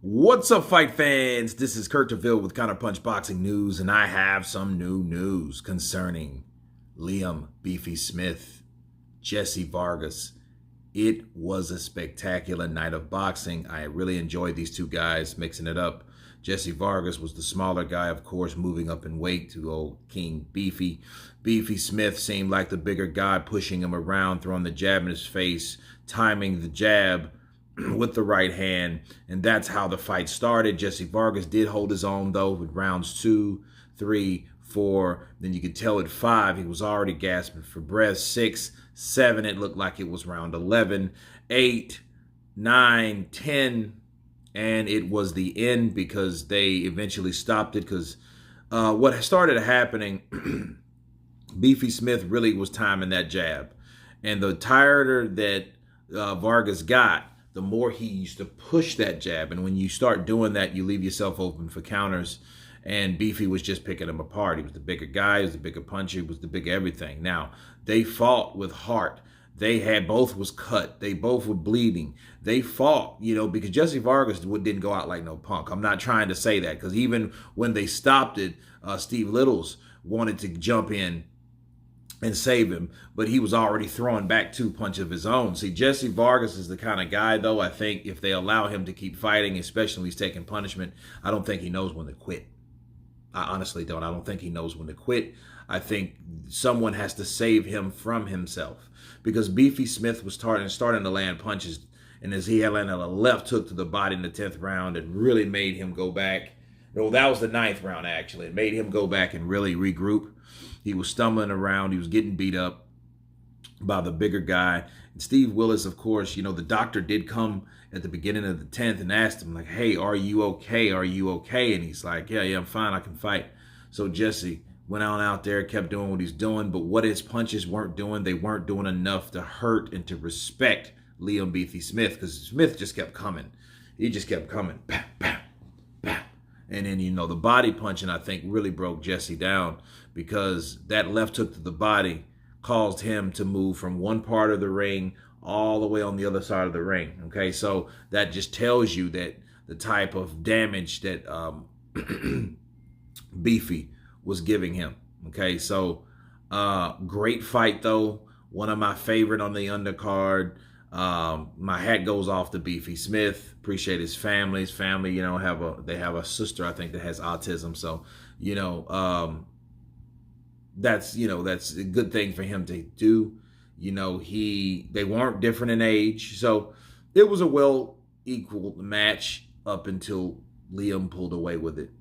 What's up, fight fans? This is Kurt DeVille with Counterpunched Boxing News, and I have some new news concerning Liam Beefy Smith, Jesse Vargas. It was a spectacular night of boxing. I really enjoyed these two guys mixing it up. Jesse Vargas was the smaller guy, of course, moving up in weight to old King Beefy. Beefy Smith seemed like the bigger guy, pushing him around, throwing the jab in his face, timing the jab with the right hand, and that's how the fight started. Jesse Vargas did hold his own, though, with rounds 2, 3, 4. Then you could tell at 5, he was already gasping for breath. 6, 7, it looked like it was round 11. 8, 9, 10, and it was the end because they eventually stopped it because what started happening, Beefy Smith really was timing that jab. And the tireder that Vargas got, the more he used to push that jab. And when you start doing that, you leave yourself open for counters. And Beefy was just picking him apart. He was the bigger guy, he was the bigger puncher, he was the bigger everything. Now, they fought with heart. They had, both was cut. They both were bleeding. They fought, because Jesse Vargas didn't go out like no punk. I'm not trying to say that, because even when they stopped it, Steve Littles wanted to jump in and save him, but he was already throwing back 2 punches of his own. See, Jesse Vargas is the kind of guy, though, I think if they allow him to keep fighting, especially when he's taking punishment, I don't think he knows when to quit. I honestly don't. I don't think he knows when to quit. I think someone has to save him from himself, because Beefy Smith was starting to land punches, and as he had landed a left hook to the body in the 10th round, it really made him go back. No, that was the 9th round, actually. It made him go back and really regroup. He was stumbling around. He was getting beat up by the bigger guy. And Steve Willis, of course, the doctor did come at the beginning of the 10th and asked him, like, hey, are you okay? Are you okay? And he's like, yeah, I'm fine. I can fight. So Jesse went on out there, kept doing what he's doing. But what his punches weren't doing, they weren't doing enough to hurt and to respect Liam Beefy Smith, because Smith just kept coming. He just kept coming. Bam, bam, bam. And then, the body punching, I think, really broke Jesse down, because that left hook to the body caused him to move from one part of the ring all the way on the other side of the ring. Okay, so that just tells you that the type of damage that Beefy was giving him. Okay, so great fight, though. One of my favorite on the undercard. My hat goes off to Beefy Smith. Appreciate his family. His family, they have a sister, I think, that has autism. So, that's a good thing for him to do. They weren't different in age, so it was a well equal match up until Liam pulled away with it.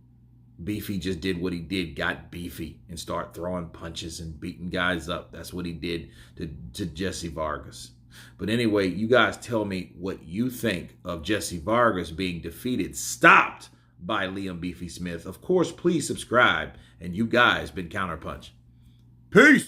Beefy just did what he did, got beefy and start throwing punches and beating guys up. That's what he did to Jesse Vargas. But anyway, you guys tell me what you think of Jesse Vargas being defeated, stopped by Liam Beefy Smith. Of course, please subscribe. And you guys been Counterpunch. Peace.